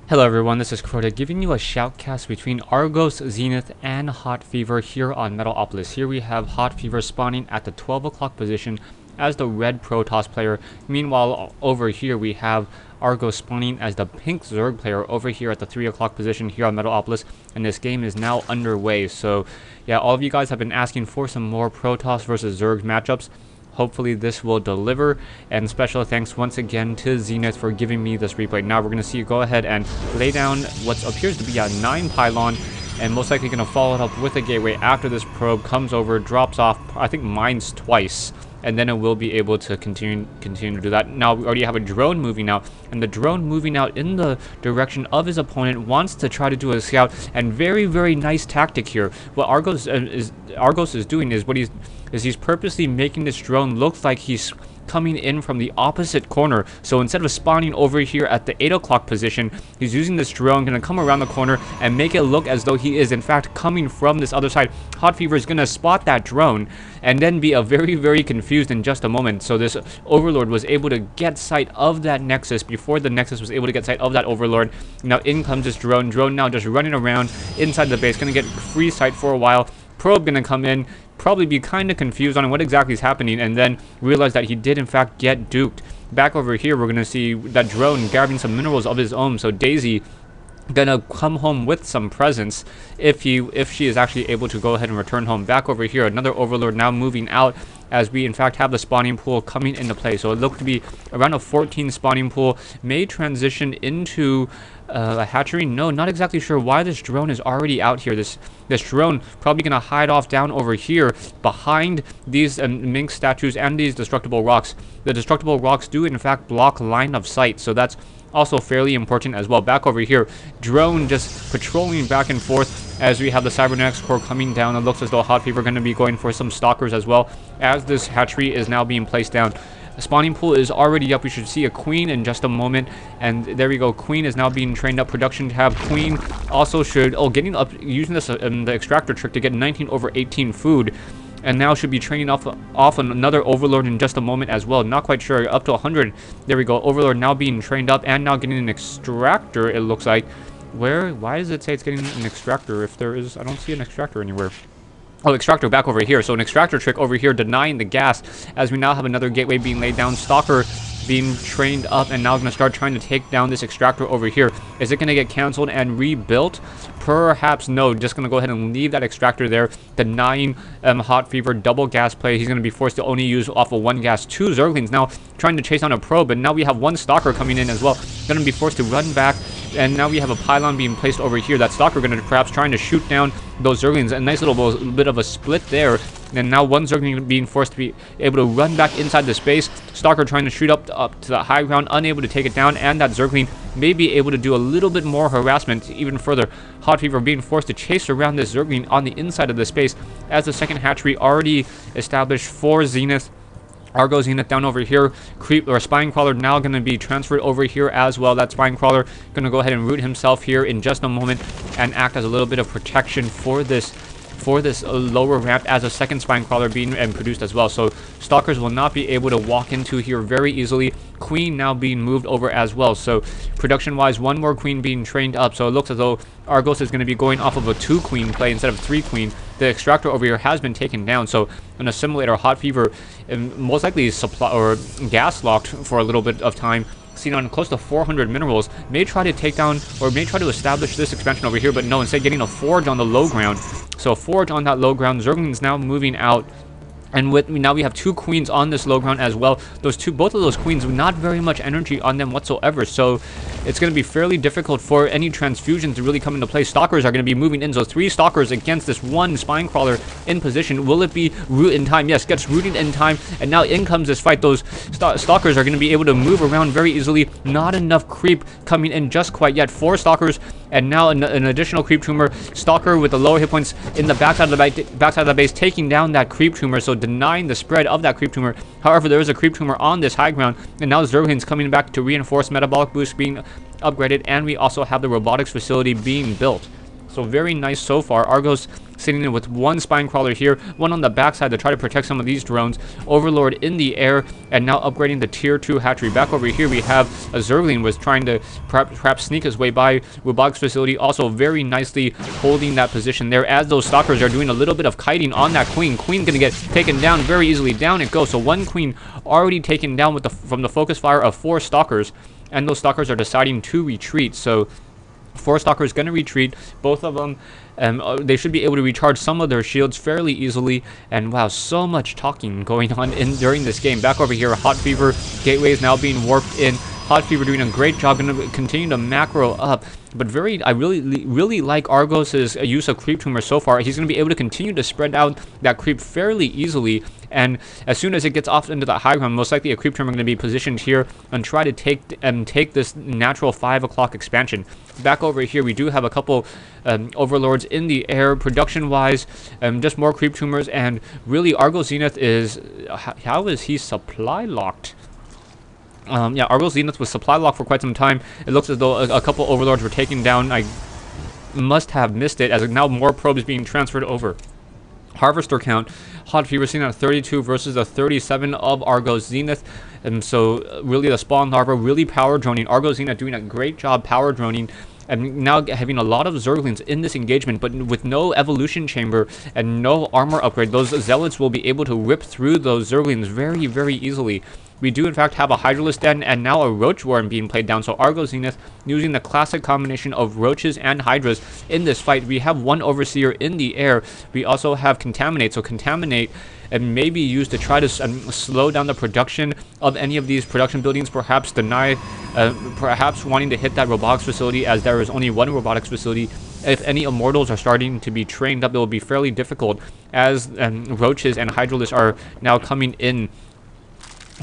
Hello everyone, this is Crota giving you a shoutcast between Argos, Zenith, and HotFever here on Metalopolis. Here we have HotFever spawning at the 12 o'clock position as the red Protoss player. Meanwhile, over here we have Argos spawning as the pink Zerg player over here at the 3 o'clock position here on Metalopolis. And this game is now underway. So yeah, all of you guys have been asking for some more Protoss versus Zerg matchups. Hopefully this will deliver, and special thanks once again to Zenith for giving me this replay. Now we're going to see you go ahead and lay down what appears to be a 9 pylon, and most likely going to follow it up with a gateway after this probe comes over, drops off, I think mines twice, and then it will be able to continue to do that. Now we already have a drone moving out, and the drone moving out in the direction of his opponent wants to try to do a scout, and very nice tactic here. What Argos is doing is he's purposely making this drone look like he's coming in from the opposite corner. So instead of spawning over here at the 8 o'clock position, he's using this drone, going to come around the corner and make it look as though he is in fact coming from this other side. HotFever is going to spot that drone and then be very confused in just a moment. So this Overlord was able to get sight of that Nexus before the Nexus was able to get sight of that Overlord. Now in comes this drone now just running around inside the base, going to get free sight for a while. Probe going to come in, probably be kind of confused on what exactly is happening, and then realize that he did in fact get duped. Back over here, we're going to see that drone grabbing some minerals of his own, so Daisy gonna come home with some presents if she is actually able to go ahead and return home. Back over here, another Overlord now moving out as we in fact have the spawning pool coming into play. So it looked to be around a 14 spawning pool, may transition into a hatchery. No, not exactly sure why this drone is already out here. This drone probably gonna hide off down over here behind these mink statues and these destructible rocks. The destructible rocks do in fact block line of sight, so that's also fairly important as well. Back over here, drone just patrolling back and forth as we have the cybernetics core coming down. It looks as though HotFever are going to be going for some stalkers as well as this hatchery is now being placed down. The spawning pool is already up. We should see a queen in just a moment, and there we go. Queen is now being trained up. Production tab. Queen also should getting up, using this the extractor trick to get 19/18 food. And now should be training off another Overlord in just a moment as well. Not quite sure. Up to 100. There we go. Overlord now being trained up and now getting an extractor, it looks like. Why does it say it's getting an extractor if there is... I don't see an extractor anywhere. Oh, extractor back over here. So an extractor trick over here denying the gas as we now have another gateway being laid down. Stalker being trained up and now going to start trying to take down this extractor over here. Is it going to get canceled and rebuilt? Perhaps no. Just going to go ahead and leave that extractor there. Denying HotFever double gas play. He's going to be forced to only use off of one gas. 2 Zerglings now trying to chase down a probe, and now we have 1 Stalker coming in as well. Going to be forced to run back, and now we have a pylon being placed over here. That Stalker going to perhaps trying to shoot down those Zerglings. A nice little bit of a split there. And now 1 Zergling being forced to be able to run back inside the space. Stalker trying to shoot up to the high ground, unable to take it down, and that Zergling may be able to do a little bit more harassment even further. HotFever being forced to chase around this Zergling on the inside of the space as the second hatchery already established for Zenith. Argo Zenith down over here. Creep or Spine Crawler now going to be transferred over here as well. That Spine Crawler going to go ahead and root himself here in just a moment and act as a little bit of protection for this lower ramp as a second Spine Crawler being produced as well. So Stalkers will not be able to walk into here very easily. Queen now being moved over as well. So production wise, 1 more Queen being trained up. So it looks as though Argos is going to be going off of a 2 Queen play instead of 3 Queen. The extractor over here has been taken down. So an assimilator, HotFever, most likely supply or gas locked for a little bit of time, seen on close to 400 minerals, may try to take down or may try to establish this expansion over here, but no, instead getting a forge on the low ground. So a forge on that low ground. Zergling's now moving out, and now we have 2 queens on this low ground as well. Both of those queens with not very much energy on them whatsoever, so it's going to be fairly difficult for any transfusions to really come into play. Stalkers are going to be moving in, so 3 Stalkers against this 1 Spine Crawler in position. Will it be root in time? Yes, gets rooted in time, and now in comes this fight. Those Stalkers are going to be able to move around very easily. Not enough creep coming in just quite yet. 4 Stalkers, and now an additional creep tumor. Stalker with the lower hit points in the backside of the base, taking down that creep tumor, so denying the spread of that creep tumor. However, there is a creep tumor on this high ground, and now Zergling's coming back to reinforce. Metabolic boost being upgraded, and we also have the robotics facility being built. So very nice so far. Argos sitting in with one spine crawler here, one on the backside to try to protect some of these drones. Overlord in the air, and now upgrading the tier 2 hatchery. Back over here we have a Zergling was trying to perhaps sneak his way by Robotics facility, also very nicely holding that position there as those stalkers are doing a little bit of kiting on that queen. Queen's gonna get taken down very easily. Down it goes. So one queen already taken down with from the focus fire of 4 stalkers, and those stalkers are deciding to retreat. So 4 stalkers going to retreat, both of them. They should be able to recharge some of their shields fairly easily. And wow, so much talking going on during this game. Back over here, HotFever gateway is now being warped in. HotFever doing a great job, going to continue to macro up. But I really like Argos' use of Creep Tumor so far. He's going to be able to continue to spread out that creep fairly easily. And as soon as it gets off into the high ground, most likely a Creep Tumor going to be positioned here and try to take this natural 5 o'clock expansion. Back over here, we do have a couple Overlords in the air. Production-wise, just more Creep Tumors. And really, Argos Zenith is... How is he supply locked? Yeah, Argos Zenith was supply locked for quite some time. It looks as though a couple Overlords were taken down. I must have missed it, as now more probes being transferred over. Harvester count, HotFever seen at 32 versus the 37 of Argos Zenith. And so really the spawn larva really power droning. Argos Zenith doing a great job power droning. And now having a lot of Zerglings in this engagement, but with no evolution chamber and no armor upgrade, those Zealots will be able to rip through those Zerglings very, very easily. We do in fact have a Hydralisk Den and now a Roach Worm being played down. So Argos Zenith using the classic combination of Roaches and Hydras in this fight. We have one Overseer in the air. We also have Contaminate. So Contaminate and maybe used to try to slow down the production of any of these production buildings, perhaps deny, perhaps wanting to hit that robotics facility, as there is only one robotics facility. If any Immortals are starting to be trained up, it will be fairly difficult, as Roaches and Hydralisks are now coming in.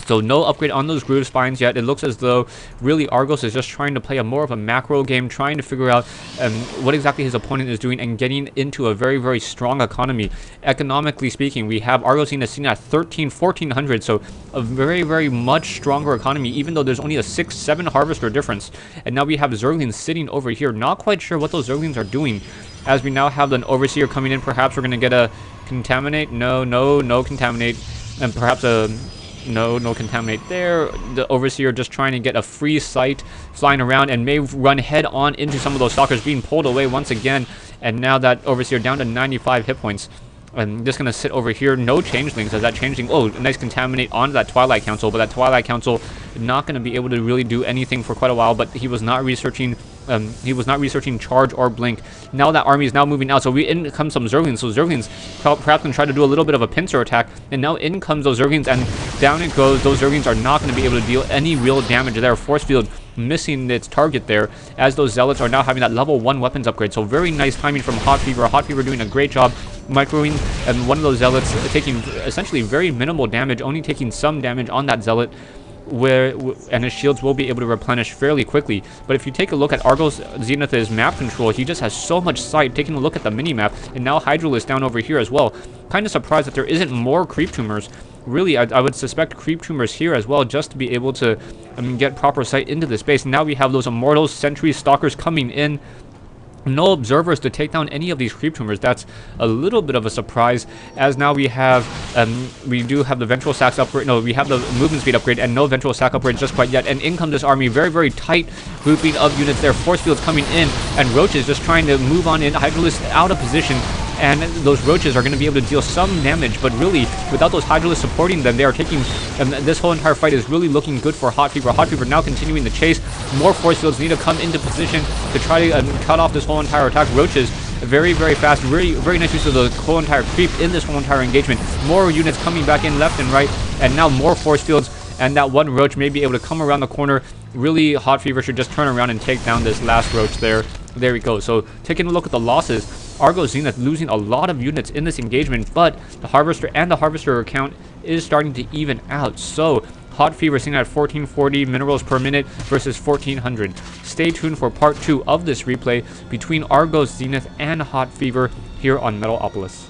So no upgrade on those groove spines yet. It looks as though really Argos is just trying to play more of a macro game, trying to figure out what exactly his opponent is doing and getting into a very, very strong economy. Economically speaking, we have Argos seen at 1400, so a very, very much stronger economy, even though there's only a 6-7 Harvester difference. And now we have Zerglings sitting over here. Not quite sure what those Zerglings are doing, as we now have an Overseer coming in. Perhaps we're going to get a Contaminate. No Contaminate. And perhaps a... No Contaminate there. The Overseer just trying to get a free sight, flying around, and may run head on into some of those stalkers, being pulled away once again. And now that Overseer down to 95 hit points. I'm just going to sit over here. No Changelings, as that Changeling... Oh, nice Contaminate onto that Twilight Council, but that Twilight Council not going to be able to really do anything for quite a while, but he was not researching... Charge or Blink. Now that army is now moving out, so in comes some Zerglings. So Zerglings perhaps can try to do a little bit of a pincer attack, and now in comes those Zerglings, and down it goes. Those Zerglings are not going to be able to deal any real damage there. Force field missing its target there, as those Zealots are now having that level 1 weapons upgrade. So very nice timing from HotFever. HotFever doing a great job microing, and one of those Zealots taking essentially very minimal damage, only taking some damage on that Zealot, and his shields will be able to replenish fairly quickly. But if you take a look at Argos Zenith's map control, he just has so much sight. Taking a look at the mini-map, and now Hydralisk down over here as well. Kind of surprised that there isn't more Creep Tumors. Really, I would suspect Creep Tumors here as well, just to be able to get proper sight into the space. Now we have those Immortals, Sentries, Stalkers coming in. No observers to take down any of these Creep Tumors. That's a little bit of a surprise, as now we have we do have the Ventral Sacks upgrade. No, we have the movement speed upgrade and no Ventral Sack upgrade just quite yet. And in comes this army, very, very tight grouping of units there. Force fields coming in, and Roaches just trying to move on in. Hydralisk out of position, and those Roaches are going to be able to deal some damage, but really without those Hydralisks supporting them, they are taking this whole entire fight is really looking good for HotFever. HotFever now continuing the chase. More force fields need to come into position to try to cut off this whole entire attack. Roaches very, very fast, very, very nice use of the whole entire creep in this whole entire engagement. More units coming back in left and right, and now more force fields, and that one Roach may be able to come around the corner. Really, HotFever should just turn around and take down this last Roach there. There we go. So taking a look at the losses, Argos Zenith losing a lot of units in this engagement, but the Harvester and the Harvester account is starting to even out. So HotFever seen at 1440 minerals per minute versus 1400. Stay tuned for part 2 of this replay between Argos Zenith and HotFever here on Metalopolis.